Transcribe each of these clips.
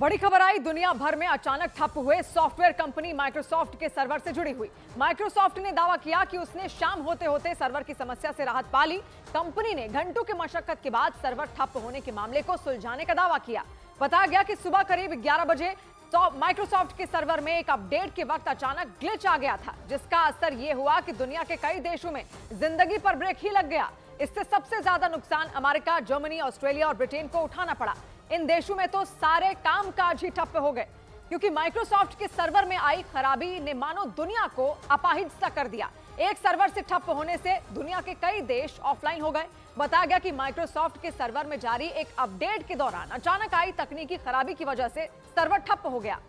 बड़ी खबर आई, दुनिया भर में अचानक ठप हुए सॉफ्टवेयर कंपनी माइक्रोसॉफ्ट के सर्वर से जुड़ी हुई। माइक्रोसॉफ्ट ने दावा किया कि उसने शाम होते होते सर्वर की समस्या से राहत पा ली। कंपनी ने घंटों की मशक्कत के बाद सर्वर ठप होने के मामले को सुलझाने का दावा किया। बताया गया कि सुबह करीब 11 बजे माइक्रोसॉफ्ट के सर्वर में एक अपडेट के वक्त अचानक ग्लिच आ गया था, जिसका असर यह हुआ कि दुनिया के कई देशों में जिंदगी पर ब्रेक ही लग गया। इससे सबसे ज्यादा नुकसान अमेरिका, जर्मनी, ऑस्ट्रेलिया और ब्रिटेन को उठाना पड़ा। इन देशों में तो सारे कामकाज ही ठप्प हो गए, क्योंकि माइक्रोसॉफ्ट के सर्वर में आई खराबी ने मानो दुनिया को अपाहिज सा कर दिया। एक सर्वर से ठप्प होने से दुनिया के कई देश ऑफलाइन हो गए। बताया गया कि माइक्रोसॉफ्ट के सर्वर में जारी एक अपडेट के दौरान अचानक आई तकनीकी खराबी की वजह से सर्वर ठप्प हो गया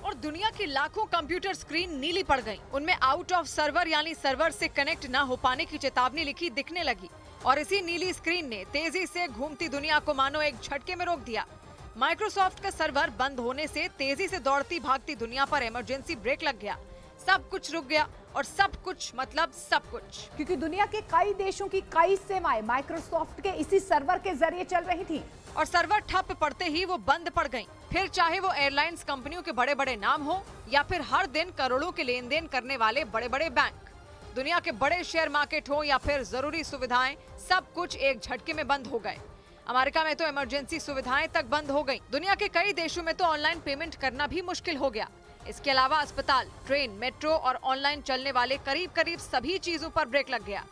और दुनिया की लाखों कंप्यूटर स्क्रीन नीली पड़ गई। उनमें आउट ऑफ सर्वर यानी सर्वर से कनेक्ट न हो पाने की चेतावनी लिखी दिखने लगी और इसी नीली स्क्रीन ने तेजी से घूमती दुनिया को मानो एक झटके में रोक दिया। माइक्रोसॉफ्ट का सर्वर बंद होने से तेजी से दौड़ती भागती दुनिया पर इमरजेंसी ब्रेक लग गया। सब कुछ रुक गया और सब कुछ मतलब सब कुछ, क्योंकि दुनिया के कई देशों की कई सेवाएं माइक्रोसॉफ्ट के इसी सर्वर के जरिए चल रही थी और सर्वर ठप पड़ते ही वो बंद पड़ गईं। फिर चाहे वो एयरलाइंस कंपनियों के बड़े बड़े नाम हो या फिर हर दिन करोड़ों के लेन देन करने वाले बड़े बड़े बैंक, दुनिया के बड़े शेयर मार्केट हो या फिर जरूरी सुविधाएं, सब कुछ एक झटके में बंद हो गए। अमेरिका में तो इमरजेंसी सुविधाएं तक बंद हो गईं। दुनिया के कई देशों में तो ऑनलाइन पेमेंट करना भी मुश्किल हो गया। इसके अलावा अस्पताल, ट्रेन, मेट्रो और ऑनलाइन चलने वाले करीब करीब सभी चीजों पर ब्रेक लग गया।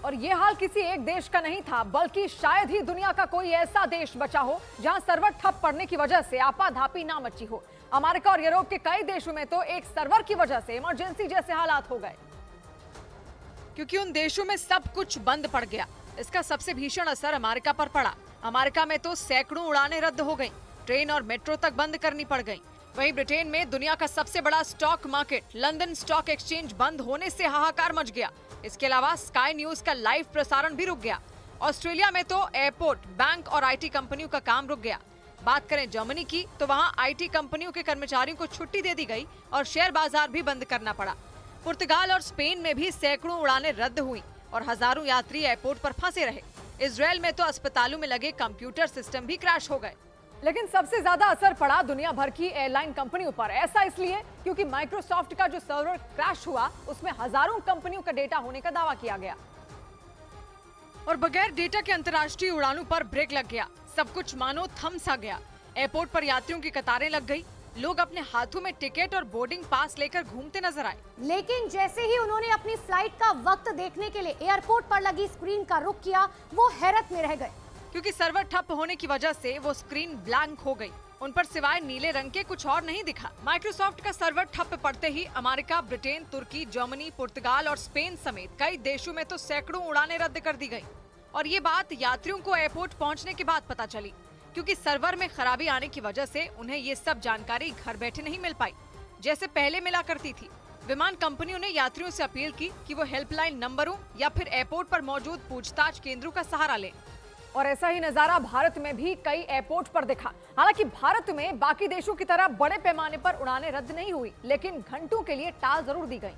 और ये हाल किसी एक देश का नहीं था, बल्कि शायद ही दुनिया का कोई ऐसा देश बचा हो जहां सर्वर ठप पड़ने की वजह से आपाधापी ना मची हो। अमेरिका और यूरोप के कई देशों में तो एक सर्वर की वजह से इमरजेंसी जैसे हालात हो गए, क्योंकि उन देशों में सब कुछ बंद पड़ गया। इसका सबसे भीषण असर अमेरिका पर पड़ा। अमेरिका में तो सैकड़ों उड़ानें रद्द हो गईं, ट्रेन और मेट्रो तक बंद करनी पड़ गईं। वहीं ब्रिटेन में दुनिया का सबसे बड़ा stock market London stock exchange बंद होने से हाहाकार मच गया। इसके अलावा स्काई न्यूज का लाइव प्रसारण भी रुक गया। ऑस्ट्रेलिया में तो एयरपोर्ट, बैंक और आईटी कंपनियों का काम रुक गया। बात करें जर्मनी की, तो वहां आईटी कंपनियों के कर्मचारियों को छुट्टी दे दी गई और शेयर बाजार भी बंद करना पड़ा। पुर्तगाल और स्पेन में भी सैकड़ों उड़ानें रद्द हुई और हजारों यात्री एयरपोर्ट पर फंसे रहे। इजराइल में तो अस्पतालों में लगे कंप्यूटर सिस्टम भी क्रैश हो गए। लेकिन सबसे ज्यादा असर पड़ा दुनिया भर की एयरलाइन कंपनियों पर। ऐसा इसलिए क्योंकि माइक्रोसॉफ्ट का जो सर्वर क्रैश हुआ उसमें हजारों कंपनियों का डेटा होने का दावा किया गया और बगैर डेटा के अंतर्राष्ट्रीय उड़ानों पर ब्रेक लग गया। सब कुछ मानो थम सा गया। एयरपोर्ट पर यात्रियों की कतारें लग गई। लोग अपने हाथों में टिकट और बोर्डिंग पास लेकर घूमते नजर आए। लेकिन जैसे ही उन्होंने अपनी फ्लाइट का वक्त देखने के लिए एयरपोर्ट पर लगी स्क्रीन का रुख किया, वो हैरत में रह गए, क्योंकि सर्वर ठप होने की वजह से वो स्क्रीन ब्लैंक हो गई। उन पर सिवाय नीले रंग के कुछ और नहीं दिखा। माइक्रोसॉफ्ट का सर्वर ठप पड़ते ही अमेरिका, ब्रिटेन, तुर्की, जर्मनी, पुर्तगाल और स्पेन समेत कई देशों में तो सैकड़ों उड़ानें रद्द कर दी गयी। और ये बात यात्रियों को एयरपोर्ट पहुँचने के बाद पता चली, क्योंकि सर्वर में खराबी आने की वजह से उन्हें ये सब जानकारी घर बैठे नहीं मिल पाई, जैसे पहले मिला करती थी। विमान कंपनियों ने यात्रियों से अपील की कि वो हेल्पलाइन नंबरों या फिर एयरपोर्ट पर मौजूद पूछताछ केंद्रों का सहारा लें। और ऐसा ही नजारा भारत में भी कई एयरपोर्ट पर दिखा। हालांकि भारत में बाकी देशों की तरह बड़े पैमाने पर उड़ानें रद्द नहीं हुई, लेकिन घंटों के लिए टाल जरूर दी गई।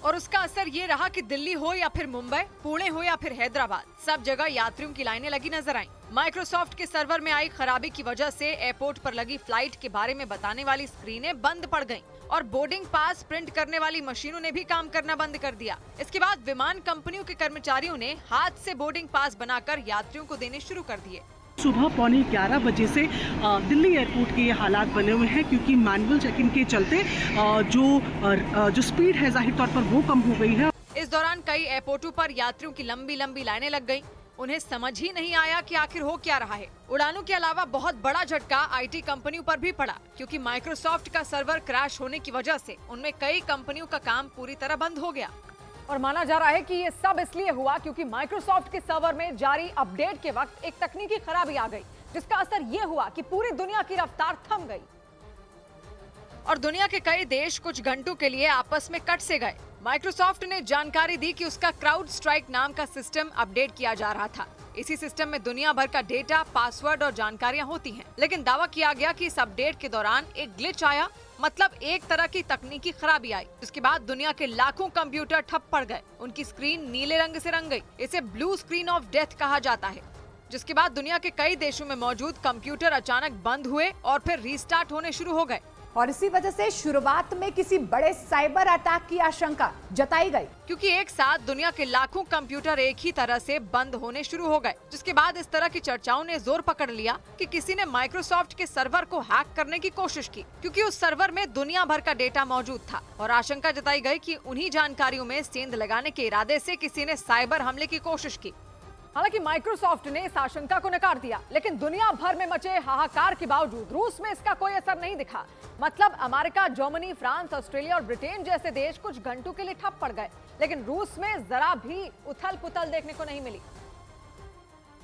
और उसका असर ये रहा कि दिल्ली हो या फिर मुंबई, पुणे हो या फिर हैदराबाद, सब जगह यात्रियों की लाइनें लगी नजर आईं। माइक्रोसॉफ्ट के सर्वर में आई खराबी की वजह से एयरपोर्ट पर लगी फ्लाइट के बारे में बताने वाली स्क्रीनें बंद पड़ गईं और बोर्डिंग पास प्रिंट करने वाली मशीनों ने भी काम करना बंद कर दिया। इसके बाद विमान कंपनियों के कर्मचारियों ने हाथ से बोर्डिंग पास बनाकर यात्रियों को देने शुरू कर दिए। सुबह 11:15 बजे से दिल्ली एयरपोर्ट के ये हालात बने हुए हैं, क्योंकि मैनुअल चेक-इन के चलते जो स्पीड है जाहिर तौर पर वो कम हो गई है। इस दौरान कई एयरपोर्टों पर यात्रियों की लंबी लंबी लाइनें लग गईं। उन्हें समझ ही नहीं आया कि आखिर हो क्या रहा है। उड़ानों के अलावा बहुत बड़ा झटका आईटी कंपनियों पर भी पड़ा, क्योंकि माइक्रोसॉफ्ट का सर्वर क्रैश होने की वजह से उनमें कई कंपनियों का काम पूरी तरह बंद हो गया। और माना जा रहा है कि ये सब इसलिए हुआ क्योंकि माइक्रोसॉफ्ट के सर्वर में जारी अपडेट के वक्त एक तकनीकी खराबी आ गई, जिसका असर ये हुआ कि पूरी दुनिया की रफ्तार थम गई और दुनिया के कई देश कुछ घंटों के लिए आपस में कट से गए। माइक्रोसॉफ्ट ने जानकारी दी कि उसका क्राउड स्ट्राइक नाम का सिस्टम अपडेट किया जा रहा था। इसी सिस्टम में दुनिया भर का डेटा, पासवर्ड और जानकारियां होती हैं। लेकिन दावा किया गया कि इस अपडेट के दौरान एक ग्लिच आया, मतलब एक तरह की तकनीकी खराबी आई। उसके बाद दुनिया के लाखों कंप्यूटर ठप पड़ गए। उनकी स्क्रीन नीले रंग से रंग गई। इसे ब्लू स्क्रीन ऑफ डेथ कहा जाता है। जिसके बाद दुनिया के कई देशों में मौजूद कंप्यूटर अचानक बंद हुए और फिर रीस्टार्ट होने शुरू हो गए। और इसी वजह से शुरुआत में किसी बड़े साइबर अटैक की आशंका जताई गई, क्योंकि एक साथ दुनिया के लाखों कंप्यूटर एक ही तरह से बंद होने शुरू हो गए, जिसके बाद इस तरह की चर्चाओं ने जोर पकड़ लिया कि किसी ने माइक्रोसॉफ्ट के सर्वर को हैक करने की कोशिश की, क्योंकि उस सर्वर में दुनिया भर का डेटा मौजूद था और आशंका जताई गई कि उन्हीं जानकारियों में सेंध लगाने के इरादे से किसी ने साइबर हमले की कोशिश की। हालांकि माइक्रोसॉफ्ट ने इस आशंका को नकार दिया, लेकिन दुनिया भर में मचे हाहाकार के बावजूद रूस में इसका कोई असर नहीं दिखा। मतलब अमेरिका, जर्मनी, फ्रांस, ऑस्ट्रेलिया और ब्रिटेन जैसे देश कुछ घंटों के लिए ठप पड़ गए, लेकिन रूस में जरा भी उथल पुथल देखने को नहीं मिली।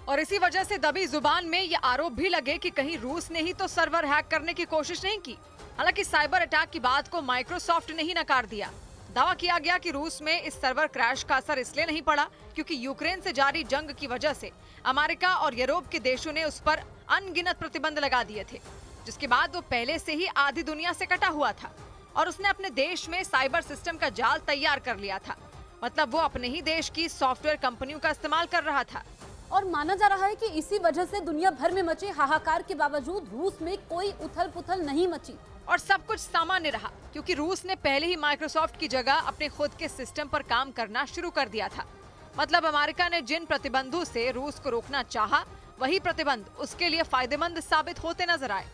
और इसी वजह से दबी जुबान में ये आरोप भी लगे कि कहीं रूस ने ही तो सर्वर हैक करने की कोशिश नहीं की। हालांकि साइबर अटैक की बात को माइक्रोसॉफ्ट ने ही नकार दिया। दावा किया गया कि रूस में इस सर्वर क्रैश का असर इसलिए नहीं पड़ा क्योंकि यूक्रेन से जारी जंग की वजह से अमेरिका और यूरोप के देशों ने उस पर अनगिनत प्रतिबंध लगा दिए थे, जिसके बाद वो पहले से ही आधी दुनिया से कटा हुआ था और उसने अपने देश में साइबर सिस्टम का जाल तैयार कर लिया था। मतलब वो अपने ही देश की सॉफ्टवेयर कंपनियों का इस्तेमाल कर रहा था। और माना जा रहा है कि इसी वजह से दुनिया भर में मचे हाहाकार के बावजूद रूस में कोई उथल पुथल नहीं मची और सब कुछ सामान्य रहा, क्योंकि रूस ने पहले ही माइक्रोसॉफ्ट की जगह अपने खुद के सिस्टम पर काम करना शुरू कर दिया था। मतलब अमेरिका ने जिन प्रतिबंधों से रूस को रोकना चाहा, वही प्रतिबंध उसके लिए फायदेमंद साबित होते नजर आए।